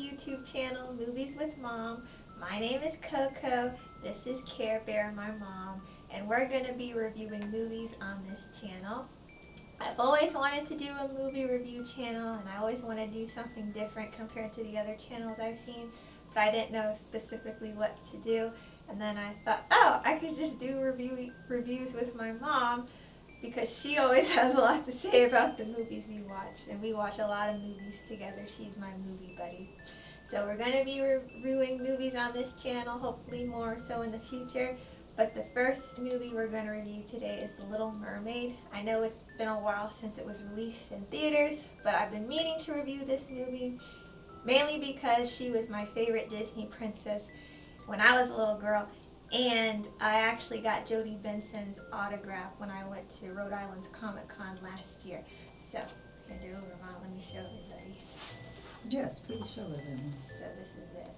YouTube channel, Movies with Mom. My name is Coco. This is Care Bear, my mom, and we're going to be reviewing movies on this channel. I've always wanted to do a movie review channel, and I always want to do something different compared to the other channels I've seen, but I didn't know specifically what to do. And then I thought, oh, I could just do reviews with my mom, because she always has a lot to say about the movies we watch, and we watch a lot of movies together. She's my movie buddy. So we're going to be reviewing movies on this channel, hopefully more so in the future. But the first movie we're going to review today is The Little Mermaid. I know it's been a while since it was released in theaters, but I've been meaning to review this movie, mainly because she was my favorite Disney princess when I was a little girl. And I actually got Jodie Benson's autograph when I went to Rhode Island's Comic-Con last year. So, bend it over, Mom. Let me show everybody. Yes, please show it in. So this is it.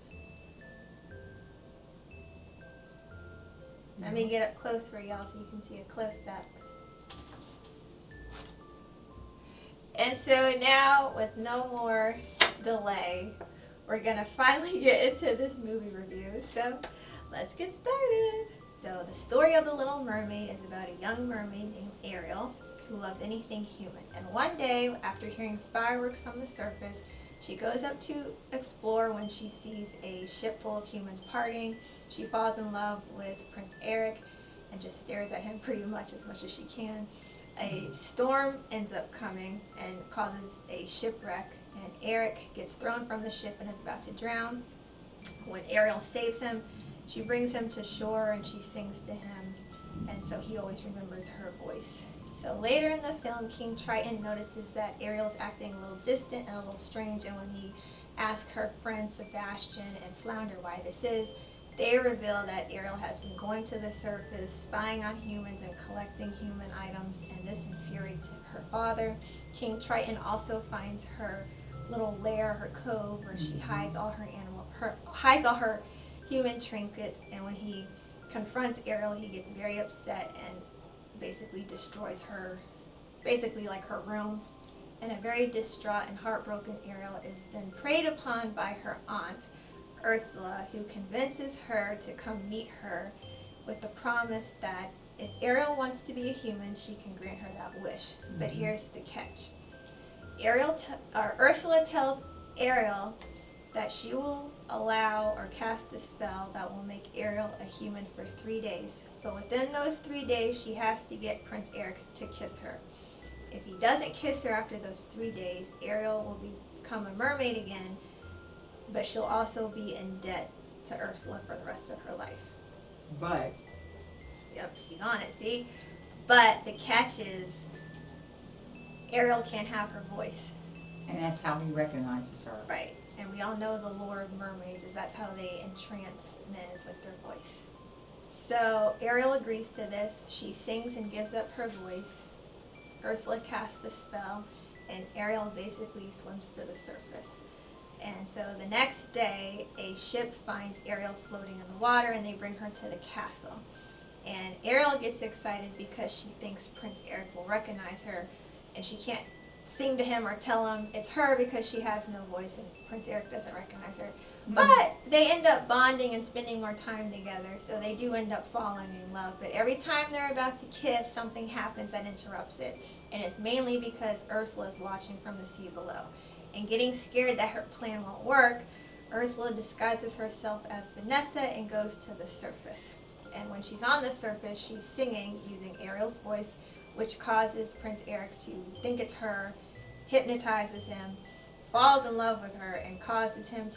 Let me get up close for y'all so you can see a close-up. And so now, with no more delay, we're going to finally get into this movie review. So, let's get started. So the story of The Little Mermaid is about a young mermaid named Ariel who loves anything human. And one day, after hearing fireworks from the surface, she goes up to explore when she sees a ship full of humans partying. She falls in love with Prince Eric and just stares at him pretty much as she can. A storm ends up coming and causes a shipwreck, and Eric gets thrown from the ship and is about to drown. When Ariel saves him, she brings him to shore and she sings to him, and so he always remembers her voice. So later in the film, King Triton notices that Ariel's acting a little distant and a little strange, and when he asks her friends Sebastian and Flounder why this is, they reveal that Ariel has been going to the surface, spying on humans and collecting human items, and this infuriates her father. King Triton also finds her little lair, her cove, where she hides all her human trinkets, and when he confronts Ariel, he gets very upset and basically destroys her, basically like her room. And a very distraught and heartbroken Ariel is then preyed upon by her aunt, Ursula, who convinces her to come meet her with the promise that if Ariel wants to be a human, she can grant her that wish. But here's the catch. Ursula tells Ariel that she will allow or cast a spell that will make Ariel a human for 3 days. But within those 3 days, she has to get Prince Eric to kiss her. If he doesn't kiss her after those 3 days, Ariel will become a mermaid again, but she'll also be in debt to Ursula for the rest of her life. But? Yep, she's on it, see? But the catch is, Ariel can't have her voice. And that's how he recognizes her. Right. And we all know the lore of mermaids is that's how they entrance men, is with their voice. So Ariel agrees to this. She sings and gives up her voice. Ursula casts the spell, and Ariel basically swims to the surface. And so the next day, a ship finds Ariel floating in the water, and they bring her to the castle. And Ariel gets excited because she thinks Prince Eric will recognize her, and she can't sing to him or tell him it's her because she has no voice and Prince Eric doesn't recognize her. But they end up bonding and spending more time together, so they do end up falling in love. But every time they're about to kiss, something happens that interrupts it. And it's mainly because Ursula is watching from the sea below. And getting scared that her plan won't work, Ursula disguises herself as Vanessa and goes to the surface. And when she's on the surface, she's singing using Ariel's voice, which causes Prince Eric to think it's her, hypnotizes him, falls in love with her, and causes him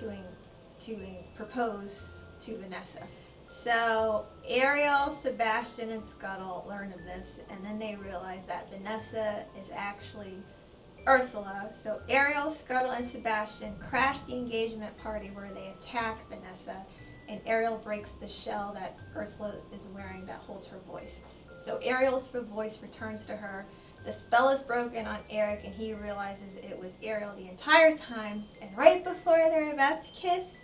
to propose to Vanessa. So Ariel, Sebastian, and Scuttle learn of this, and then they realize that Vanessa is actually Ursula. So Ariel, Scuttle, and Sebastian crash the engagement party where they attack Vanessa, and Ariel breaks the shell that Ursula is wearing that holds her voice. So Ariel's voice returns to her. The spell is broken on Eric, and he realizes it was Ariel the entire time. And right before they're about to kiss,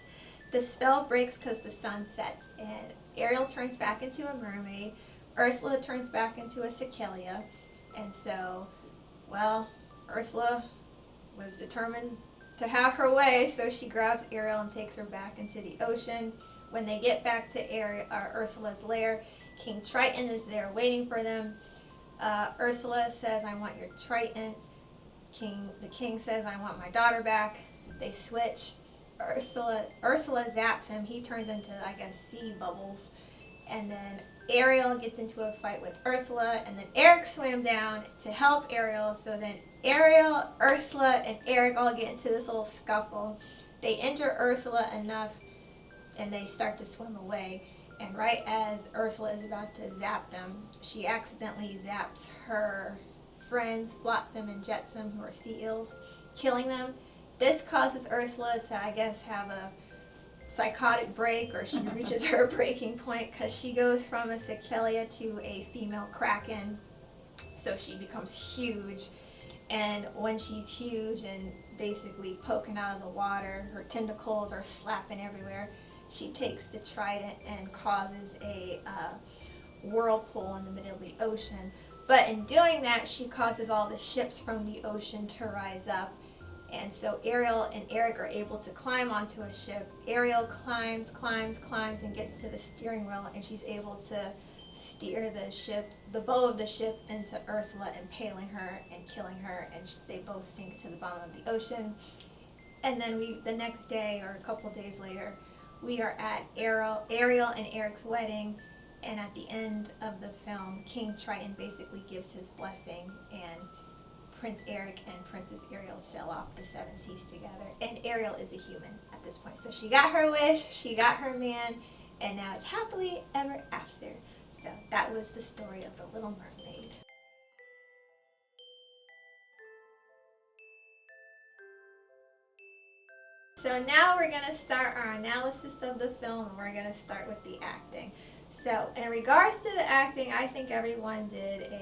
the spell breaks because the sun sets, and Ariel turns back into a mermaid. Ursula turns back into a cicalia, and so, well, Ursula was determined to have her way, so she grabs Ariel and takes her back into the ocean. When they get back to Ursula's lair, King Triton is there waiting for them. Ursula says, I want your Triton. The king says, I want my daughter back. They switch. Ursula zaps him. He turns into, I guess, sea bubbles. And then Ariel gets into a fight with Ursula, and then Eric swam down to help Ariel. So then Ariel, Ursula, and Eric all get into this little scuffle. They injure Ursula enough, and they start to swim away. And right as Ursula is about to zap them, she accidentally zaps her friends, Flotsam and Jetsam, who are sea eels, killing them. This causes Ursula to, I guess, have a psychotic break, or she reaches her breaking point, because she goes from a Cichelia to a female kraken. So she becomes huge, and when she's huge and basically poking out of the water, her tentacles are slapping everywhere. She takes the trident and causes a whirlpool in the middle of the ocean. But in doing that, she causes all the ships from the ocean to rise up. And so Ariel and Eric are able to climb onto a ship. Ariel climbs, and gets to the steering wheel, and she's able to steer the ship, the bow of the ship, into Ursula, impaling her and killing her, and they both sink to the bottom of the ocean. And then the next day, or a couple days later, we are at Ariel and Eric's wedding, and at the end of the film, King Triton basically gives his blessing, and Prince Eric and Princess Ariel sail off the seven seas together. And Ariel is a human at this point. So she got her wish, she got her man, and now it's happily ever after. So that was the story of The Little Mermaid. So now we're going to start our analysis of the film, and we're going to start with the acting. So in regards to the acting, I think everyone did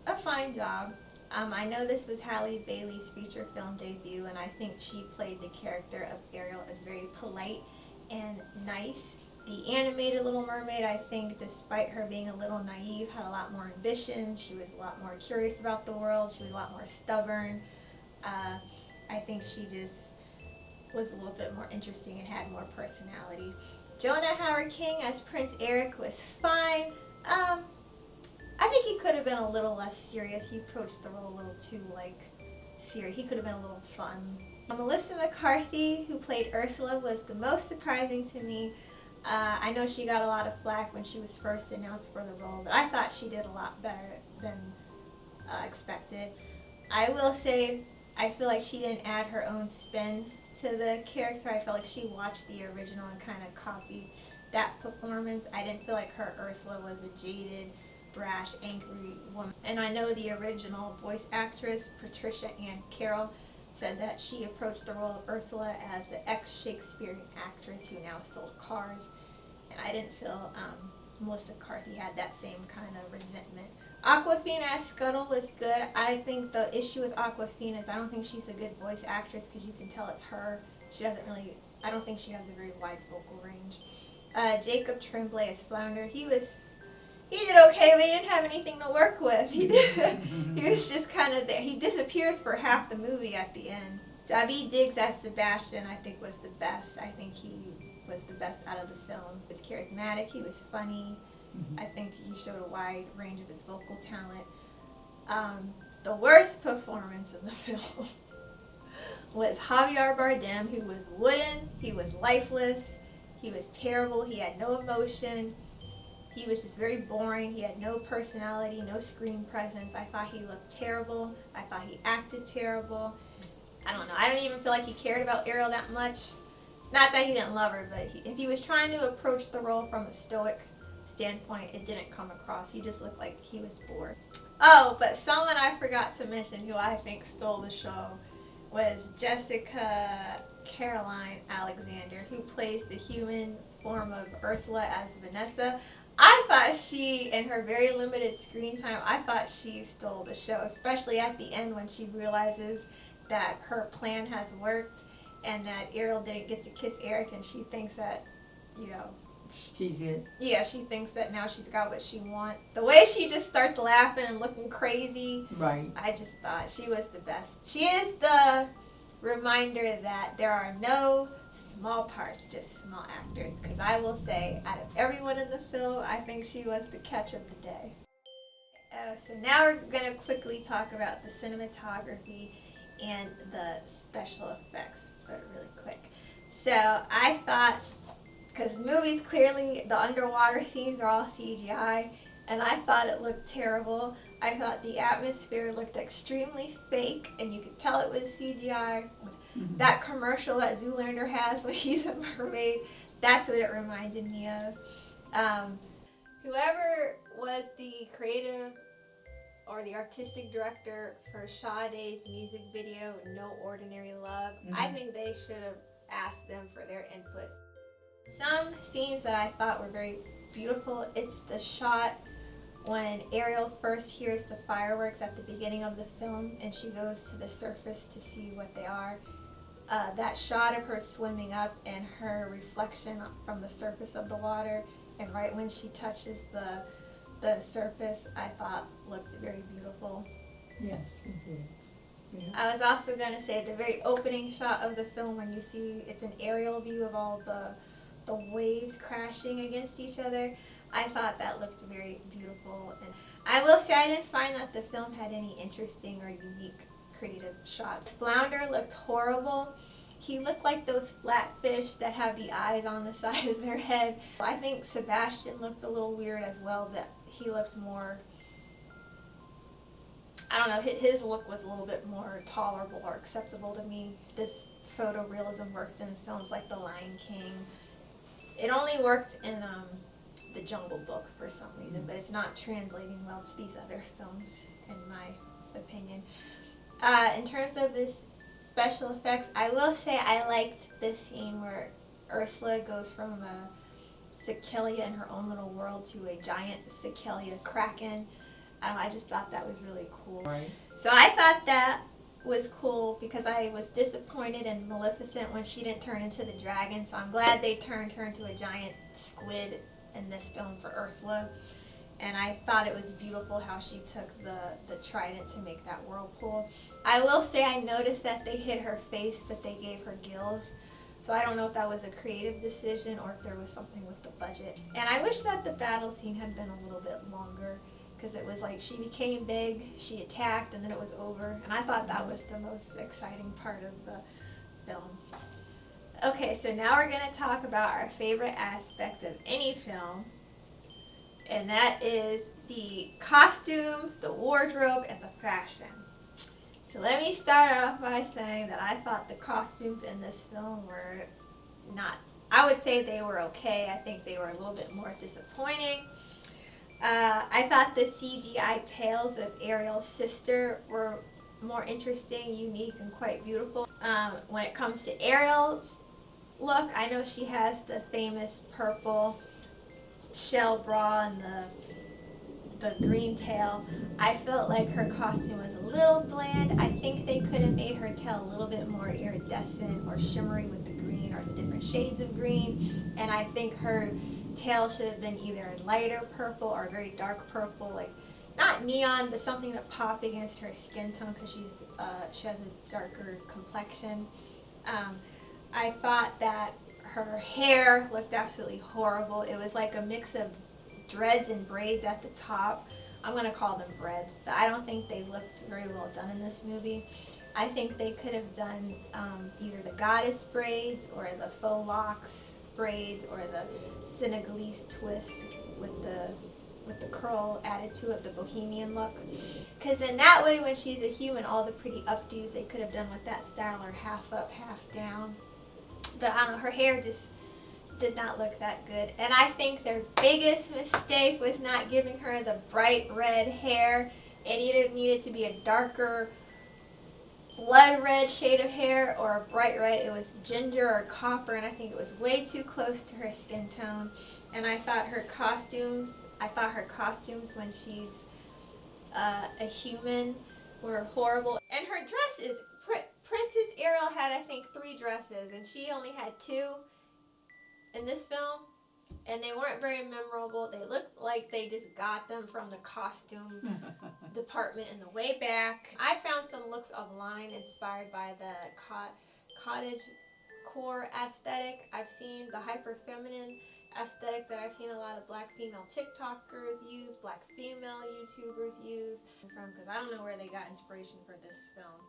a fine job. I know this was Halle Bailey's feature film debut, and I think she played the character of Ariel as very polite and nice. The animated Little Mermaid, I think, despite her being a little naive, had a lot more ambition. She was a lot more curious about the world. She was a lot more stubborn. I think she just was a little bit more interesting and had more personality. Jonah Hauer-King as Prince Eric was fine. I think he could have been a little less serious. He approached the role a little too, serious. He could have been a little fun. Melissa McCarthy, who played Ursula, was the most surprising to me. I know she got a lot of flack when she was first announced for the role, but I thought she did a lot better than expected. I will say, I feel like she didn't add her own spin to the character. I felt like she watched the original and kind of copied that performance. I didn't feel like her Ursula was a jaded, brash, angry woman. And I know the original voice actress, Patricia Ann Carroll, said that she approached the role of Ursula as the ex-Shakespearean actress who now sold cars. And I didn't feel Melissa McCarthy had that same kind of resentment. Awkwafina as Scuttle was good. I think the issue with Awkwafina is I don't think she's a good voice actress, because you can tell it's her. I don't think she has a very wide vocal range. Jacob Tremblay as Flounder, he did okay, but he didn't have anything to work with. He was just kind of there. He disappears for half the movie at the end. Daveed Diggs as Sebastian, I think, was the best. I think he was the best out of the film. He was charismatic, he was funny. I think he showed a wide range of his vocal talent. The worst performance in the film was Javier Bardem, who was wooden, he was lifeless, he was terrible, he had no emotion. He was just very boring. He had no personality, no screen presence. I thought he looked terrible. I thought he acted terrible. I don't know. I don't even feel like he cared about Ariel that much. Not that he didn't love her, but if he was trying to approach the role from a stoic standpoint, it didn't come across. He just looked like he was bored. Oh, but someone I forgot to mention who I think stole the show was Jessica Caroline Alexander, who plays the human form of Ursula as Vanessa. I thought she, in her very limited screen time, I thought she stole the show, especially at the end when she realizes that her plan has worked and that Ariel didn't get to kiss Eric, and she thinks that, she's it. Yeah, she thinks that now she's got what she wants. The way she just starts laughing and looking crazy. Right. I just thought she was the best. She is the reminder that there are no small parts, just small actors. Because I will say, out of everyone in the film, I think she was the catch of the day. So now we're going to quickly talk about the cinematography and the special effects, but really quick. So I thought, because the movie's clearly, the underwater scenes are all CGI, and I thought it looked terrible. I thought the atmosphere looked extremely fake, and you could tell it was CGI. Mm-hmm. That commercial that Zoolander has when he's a mermaid, that's what it reminded me of. Whoever was the creative or the artistic director for Sade's music video, No Ordinary Love, I think they should have asked them for their input. Some scenes that I thought were very beautiful, it's the shot when Ariel first hears the fireworks at the beginning of the film and she goes to the surface to see what they are. That shot of her swimming up and her reflection from the surface of the water, and right when she touches the surface, I thought looked very beautiful. Yes, it did. Yeah. I was also going to say the very opening shot of the film when you see it's an aerial view of all the waves crashing against each other. I thought that looked very beautiful. And I will say I didn't find that the film had any interesting or unique creative shots. Flounder looked horrible. He looked like those flatfish that have the eyes on the side of their head. I think Sebastian looked a little weird as well, but he looked more, I don't know, his look was a little bit more tolerable or acceptable to me. This photorealism worked in films like The Lion King. It only worked in The Jungle Book for some reason, but it's not translating well to these other films, in my opinion. In terms of this special effects, I will say I liked this scene where Ursula goes from a Cicalia in her own little world to a giant Cicalia kraken. I just thought that was really cool. Right. So I thought that was cool because I was disappointed in Maleficent when she didn't turn into the dragon, so I'm glad they turned her into a giant squid in this film for Ursula. And I thought it was beautiful how she took the trident to make that whirlpool. I will say I noticed that they hid her face, but they gave her gills. So I don't know if that was a creative decision or if there was something with the budget. And I wish that the battle scene had been a little bit longer, because it was like she became big, she attacked, and then it was over. And I thought that was the most exciting part of the film. Okay, so now we're going to talk about our favorite aspect of any film, and that is the costumes, the wardrobe, and the fashion. So let me start off by saying that I thought the costumes in this film were not, I would say they were okay. I think they were a little bit more disappointing. I thought the CGI tails of Ariel's sister were more interesting, unique, and quite beautiful. When it comes to Ariel's look, I know she has the famous purple shell bra and the green tail. I felt like her costume was a little bland. I think they could have made her tail a little bit more iridescent or shimmery with the green or the different shades of green. And I think her tail should have been either a lighter purple or a very dark purple, like not neon, but something to pop against her skin tone because she has a darker complexion. I thought that her hair looked absolutely horrible. It was like a mix of dreads and braids at the top. I'm going to call them braids, but I don't think they looked very well done in this movie. I think they could have done either the goddess braids or the faux locks braids or the Senegalese twist with the curl added to it, the bohemian look. Because in that way, when she's a human, all the pretty updos they could have done with that style are half up, half down. But I don't know, her hair just did not look that good. And I think their biggest mistake was not giving her the bright red hair. It either needed to be a darker blood red shade of hair or a bright red. It was ginger or copper, and I think it was way too close to her skin tone. And I thought her costumes when she's a human were horrible. And her dresses, Princess Ariel had, I think, 3 dresses, and she only had 2 in this film, and they weren't very memorable. They looked like they just got them from the costume department in the way back. I found some looks of line inspired by the cottage core aesthetic. I've seen the hyper feminine aesthetic that I've seen a lot of black female TikTokers use, black female YouTubers use, because I don't know where they got inspiration for this film.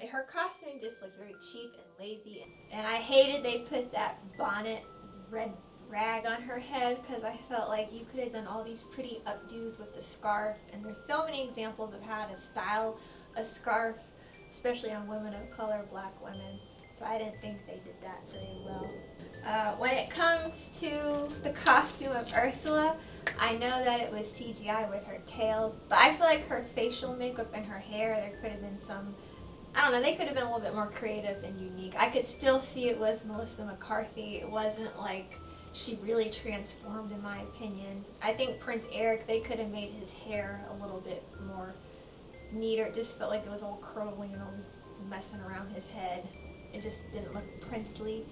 Her costume just looked very cheap and lazy, and I hated they put that bonnet red rag on her head, because I felt like you could have done all these pretty updos with the scarf, and there's so many examples of how to style a scarf, especially on women of color, black women. So I didn't think they did that very well. When it comes to the costume of Ursula, I know that it was CGI with her tails, but I feel like her facial makeup and her hair, there could have been some, I don't know, they could have been a little bit more creative and unique. I could still see it was Melissa McCarthy. It wasn't like she really transformed, in my opinion. I think Prince Eric, they could have made his hair a little bit more neater. It just felt like it was all curling and always messing around his head. It just didn't look princely.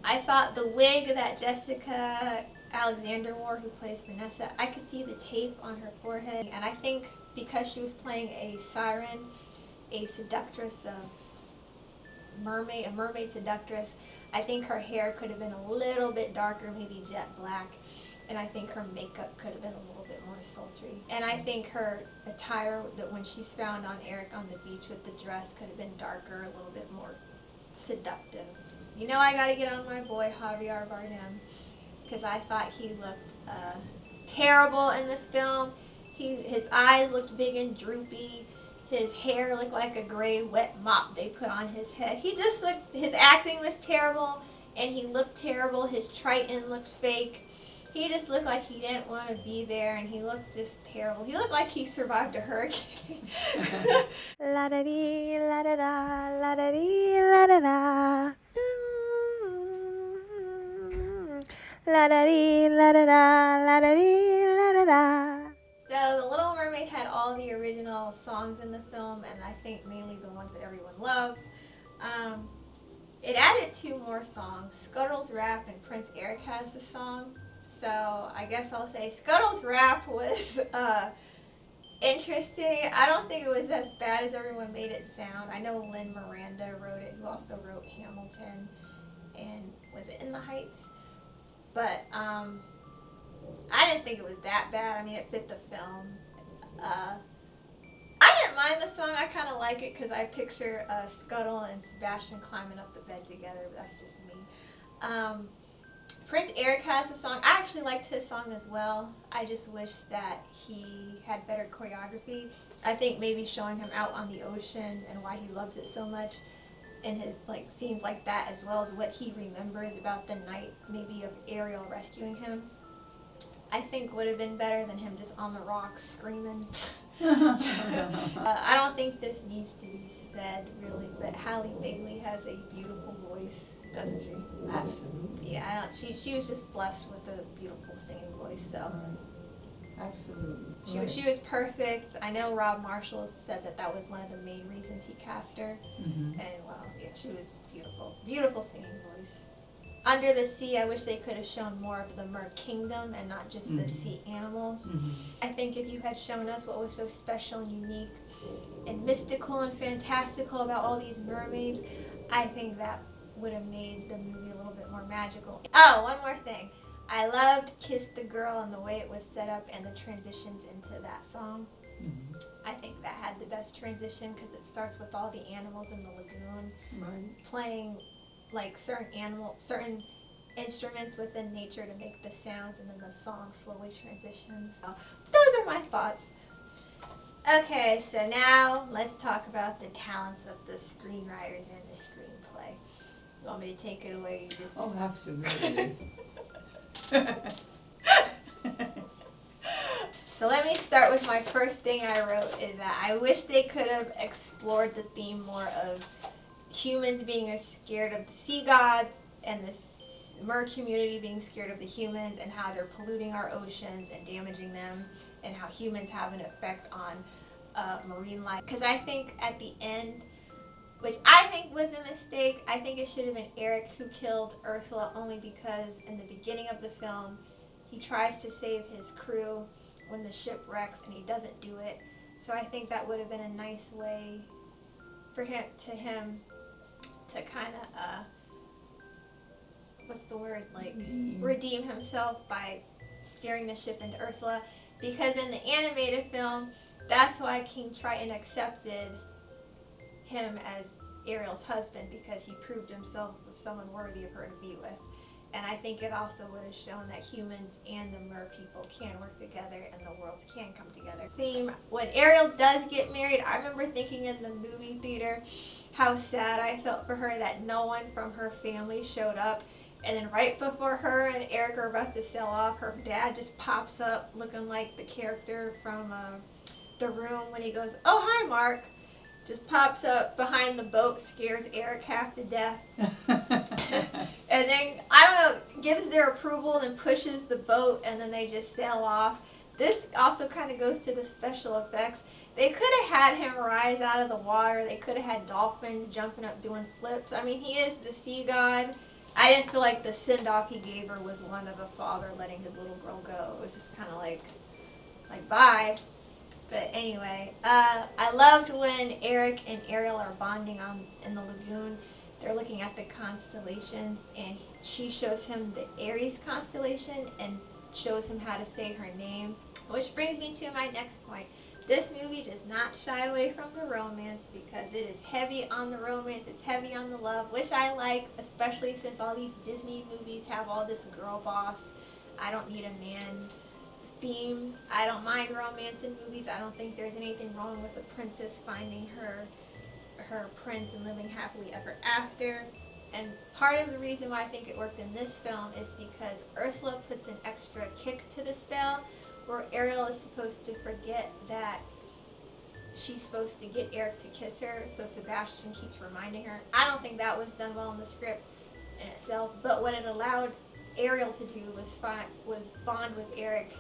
I thought the wig that Jessica Alexander wore, who plays Vanessa, I could see the tape on her forehead. And I think because she was playing a siren, a seductress of mermaid, a mermaid seductress, I think her hair could have been a little bit darker, maybe jet black. And I think her makeup could have been a little bit more sultry. And I think her attire, that when she's found on Eric on the beach with the dress, could have been darker, a little bit more seductive. You know, I gotta get on my boy Javier Bardem, because I thought he looked terrible in this film. His eyes looked big and droopy. His hair looked like a gray wet mop they put on his head. He just looked, his acting was terrible, and he looked terrible. His Triton looked fake. He just looked like he didn't want to be there, and he looked just terrible. He looked like he survived a hurricane. La da dee, la da da, la da dee, la da da. La da dee, la da da, la da dee, la da da. So The Little Mermaid had all the original songs in the film, and I think mainly the ones that everyone loves. It added 2 more songs. Scuttle's Rap and Prince Eric has the song. So I guess I'll say Scuttle's Rap was interesting. I don't think it was as bad as everyone made it sound. I know Lin Miranda wrote it, who also wrote Hamilton and was it In the Heights? But I didn't think it was that bad. I mean, it fit the film. I didn't mind the song. I kind of like it because I picture Scuttle and Sebastian climbing up the bed together, but that's just me. Prince Eric has a song. I actually liked his song as well. I just wish that he had better choreography. I think maybe showing him out on the ocean and why he loves it so much in his scenes like that, as well as what he remembers about the night maybe of Ariel rescuing him, I think would have been better than him just on the rocks screaming. I don't think this needs to be said really, but Halle Bailey has a beautiful voice, doesn't she? Absolutely. Yeah, she was just blessed with a beautiful singing voice, so. Right. Absolutely. She was perfect. I know Rob Marshall said that was one of the main reasons he cast her. Mm-hmm. And wow, yeah, she was beautiful. Beautiful singing voice. Under the Sea, I wish they could have shown more of the Mer Kingdom and not just the sea animals. Mm-hmm. I think if you had shown us what was so special and unique and mystical and fantastical about all these mermaids, I think that would have made the movie a little bit more magical. Oh, one more thing. I loved Kiss the Girl and the way it was set up and the transitions into that song. Mm-hmm. I think that had the best transition because it starts with all the animals in the lagoon Right. playing certain instruments within nature to make the sounds, and then the song slowly transitions. So those are my thoughts. Okay, so now let's talk about the talents of the screenwriters and the screenplay. You want me to take it away? You just Oh, absolutely. So let me start with my first thing I wrote is that I wish they could have explored the theme more of humans being scared of the sea gods and the mer community being scared of the humans and how they're polluting our oceans and damaging them and how humans have an effect on marine life. Because I think at the end, which I think was a mistake, I think it should have been Eric who killed Ursula, only because in the beginning of the film he tries to save his crew when the ship wrecks and he doesn't do it. So I think that would have been a nice way for him to kind of what's the word, like redeem himself by steering the ship into Ursula, because in the animated film, that's why King Triton accepted him as Ariel's husband, because he proved himself of someone worthy of her to be with. And I think it also would have shown that humans and the mer people can work together and the worlds can come together. When Ariel does get married, I remember thinking in the movie theater how sad I felt for her that no one from her family showed up. And then right before her and Eric are about to sail off, her dad just pops up looking like the character from The Room when he goes, "Oh, hi, Mark." Just pops up behind the boat, scares Eric half to death. And then, I don't know, gives their approval and pushes the boat, and then they just sail off. This also kind of goes to the special effects. They could have had him rise out of the water. They could have had dolphins jumping up doing flips. I mean, he is the sea god. I didn't feel like the send-off he gave her was one of a father letting his little girl go. It was just kind of like bye. But anyway, I loved when Eric and Ariel are bonding in the lagoon. They're looking at the constellations, and she shows him the Aries constellation and shows him how to say her name. Which brings me to my next point. This movie does not shy away from the romance, because it is heavy on the romance, it's heavy on the love, which I like, especially since all these Disney movies have all this girl boss, I don't need a man theme. I don't mind romance in movies. I don't think there's anything wrong with a princess finding her prince and living happily ever after. And part of the reason why I think it worked in this film is because Ursula puts an extra kick to the spell, where Ariel is supposed to forget that she's supposed to get Eric to kiss her, so Sebastian keeps reminding her. I don't think that was done well in the script in itself, but what it allowed Ariel to do was bond with Eric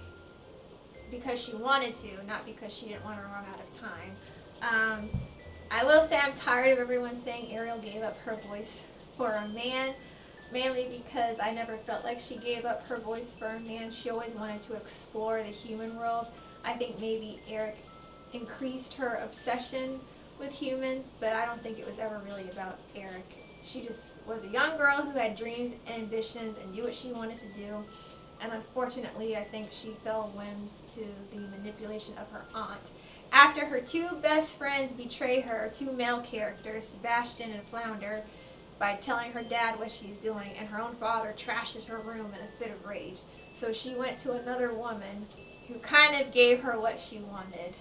because she wanted to, not because she didn't want to run out of time. I will say I'm tired of everyone saying Ariel gave up her voice for a man, mainly because I never felt like she gave up her voice for a man. She always wanted to explore the human world. I think maybe Eric increased her obsession with humans, but I don't think it was ever really about Eric. She just was a young girl who had dreams, ambitions, and knew what she wanted to do. And unfortunately, I think she fell whims to the manipulation of her aunt. After her two best friends betray her, two male characters, Sebastian and Flounder, by telling her dad what she's doing, and her own father trashes her room in a fit of rage. So she went to another woman who kind of gave her what she wanted.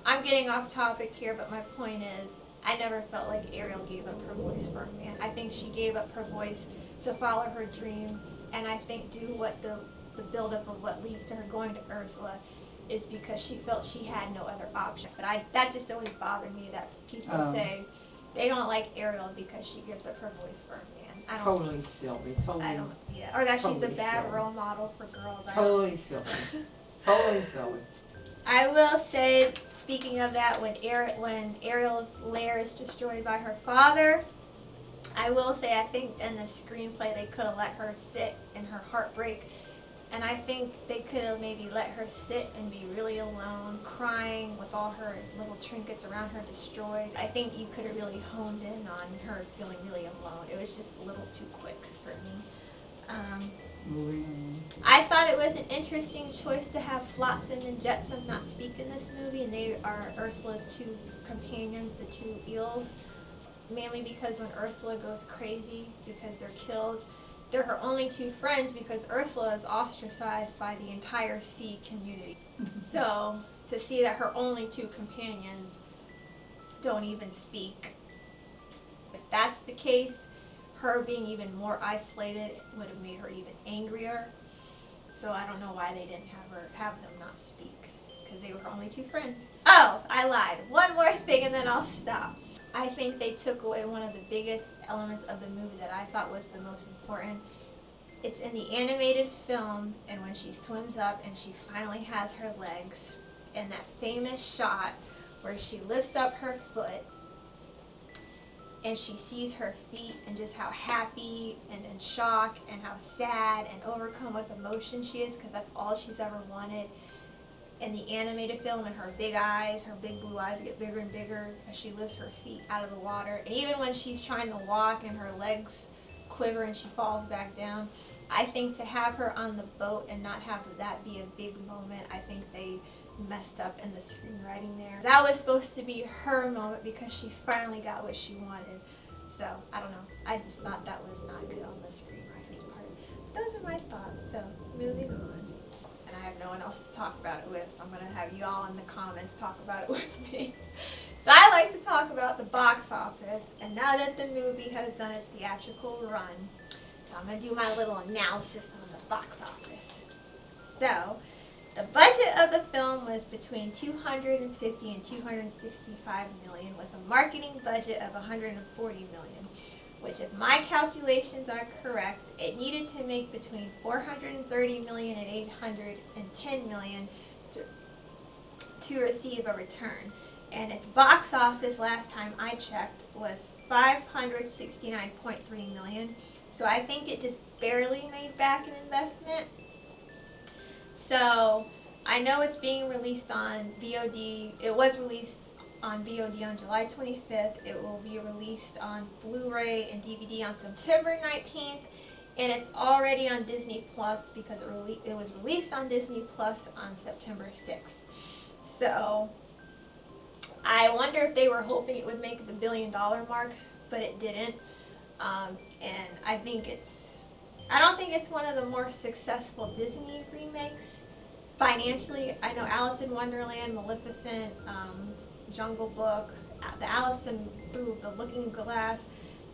I'm getting off topic here, but my point is, I never felt like Ariel gave up her voice for a man. I think she gave up her voice to follow her dream, and I think do what the buildup of what leads to her going to Ursula is because she felt she had no other option. But that just always bothered me that people say they don't like Ariel because she gives up her voice for a man. Totally silly. Totally. Or that she's a totally bad silly. Role model for girls. Totally silly. Totally silly. I will say, speaking of that, when Ariel's lair is destroyed by her father, I will say I think in the screenplay they could have let her sit in her heartbreak. And I think they could have maybe let her sit and be really alone, crying with all her little trinkets around her destroyed. I think you could have really honed in on her feeling really alone. It was just a little too quick for me. I thought it was an interesting choice to have Flotsam and Jetsam not speak in this movie, and they are Ursula's two companions, the two eels. Mainly because when Ursula goes crazy because they're killed, they're her only two friends because Ursula is ostracized by the entire sea community. So to see that her only two companions don't even speak, if that's the case, her being even more isolated would have made her even angrier. So I don't know why they didn't have them not speak, because they were her only two friends. Oh, I lied. One more thing and then I'll stop. I think they took away one of the biggest elements of the movie that I thought was the most important. It's in the animated film, and when she swims up and she finally has her legs, and that famous shot where she lifts up her foot and she sees her feet and just how happy and in shock and how sad and overcome with emotion she is, because that's all she's ever wanted. in the animated film, and her big eyes, her big blue eyes get bigger and bigger as she lifts her feet out of the water. And even when she's trying to walk and her legs quiver and she falls back down, I think to have her on the boat and not have that be a big moment, I think they messed up in the screenwriting there. That was supposed to be her moment because she finally got what she wanted. So, I don't know. I just thought that was not good on the screenwriter's part. Those are my thoughts, so moving on. And I have no one else to talk about it with, so I'm going to have you all in the comments talk about it with me. So I like to talk about the box office, and now that the movie has done its theatrical run, so I'm going to do my little analysis on the box office. So, the budget of the film was between $250 and $265 million, with a marketing budget of $140 million, which, if my calculations are correct, it needed to make between $430 million and $810 million to receive a return. And its box office, last time I checked, was $569.3 million. So I think it just barely made back an investment. So I know it's being released on VOD. It was released on VOD on July 25th. It will be released on Blu-ray and DVD on September 19th. And it's already on Disney Plus because it was released on Disney Plus on September 6th. So I wonder if they were hoping it would make the $1 billion mark, but it didn't. And I don't think it's one of the more successful Disney remakes financially. I know Alice in Wonderland, Maleficent, Jungle Book, the Alice Through the Looking Glass,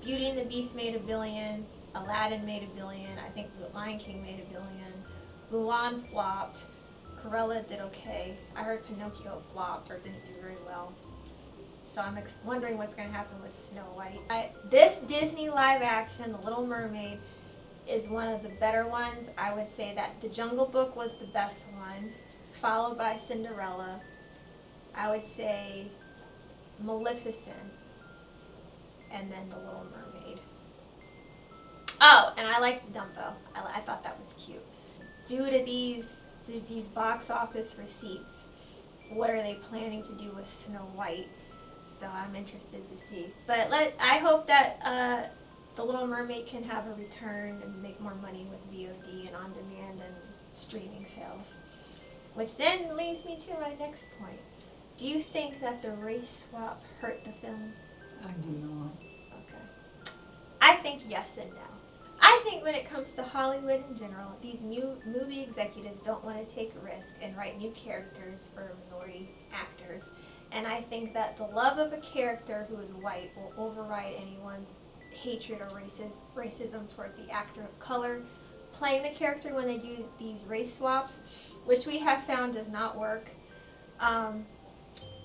Beauty and the Beast made $1 billion, Aladdin made $1 billion, I think The Lion King made $1 billion, Mulan flopped, Cruella did okay. I heard Pinocchio flopped or didn't do very well. So I'm wondering what's going to happen with Snow White. This Disney live action, The Little Mermaid, is one of the better ones. I would say that The Jungle Book was the best one, followed by Cinderella. I would say Maleficent, and then The Little Mermaid. Oh, and I liked Dumbo. I thought that was cute. Due to these box office receipts, what are they planning to do with Snow White? So I'm interested to see. But I hope that The Little Mermaid can have a return and make more money with VOD and on-demand and streaming sales. Which then leads me to my next point. Do you think that the race swap hurt the film? I do not. Okay. I think yes and no. I think when it comes to Hollywood in general, these movie executives don't want to take a risk and write new characters for minority actors. And I think that the love of a character who is white will override anyone's hatred or racism towards the actor of color playing the character when they do these race swaps, which we have found does not work.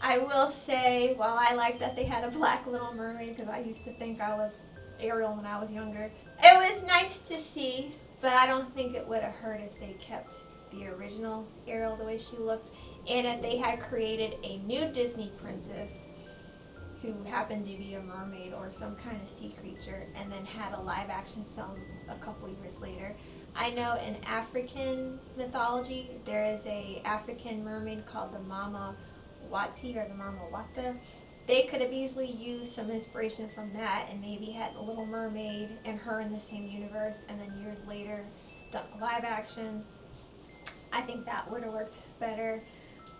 I will say, while I like that they had a black Little Mermaid, because I used to think I was Ariel when I was younger, it was nice to see, but I don't think it would have hurt if they kept the original Ariel the way she looked, and if they had created a new Disney princess who happened to be a mermaid or some kind of sea creature, and then had a live action film a couple years later. I know in African mythology there is a African mermaid called the Mama Wati or the Mama Wata. They could have easily used some inspiration from that and maybe had the Little Mermaid and her in the same universe, and then years later done a live action. I think that would have worked better.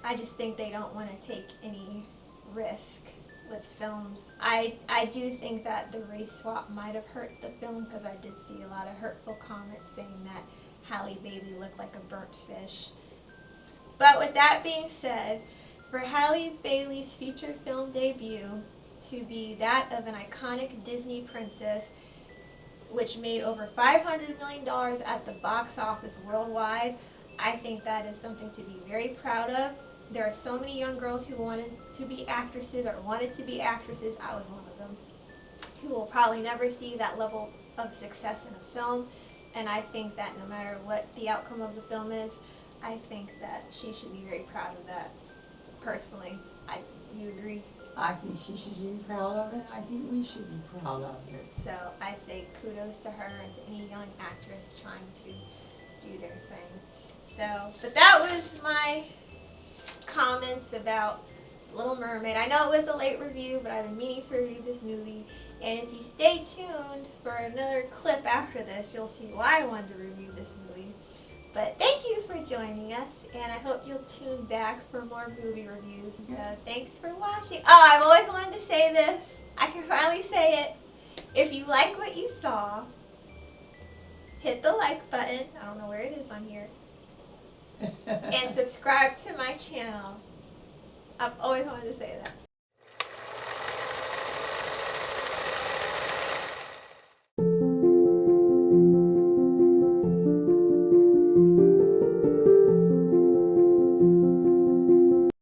I just think they don't want to take any risk with films. I do think that the race swap might have hurt the film, because I did see a lot of hurtful comments saying that Halle Bailey looked like a burnt fish. But with that being said, for Halle Bailey's feature film debut to be that of an iconic Disney princess, which made over $500 million at the box office worldwide, I think that is something to be very proud of. There are so many young girls who wanted to be actresses or wanted to be actresses. I was one of them, who will probably never see that level of success in a film. And I think that no matter what the outcome of the film is, I think that she should be very proud of that. Personally, you agree? I think she should be proud of it. I think we should be proud of it. So I say kudos to her and to any young actress trying to do their thing. So, but that was my comments about Little Mermaid. I know it was a late review, but I've been meaning to review this movie. And if you stay tuned for another clip after this, you'll see why I wanted to review this movie. But thank you for joining us, and I hope you'll tune back for more movie reviews. So thanks for watching. Oh, I've always wanted to say this. I can finally say it. If you like what you saw, hit the like button. I don't know where it is on here. And subscribe to my channel. I've always wanted to say that.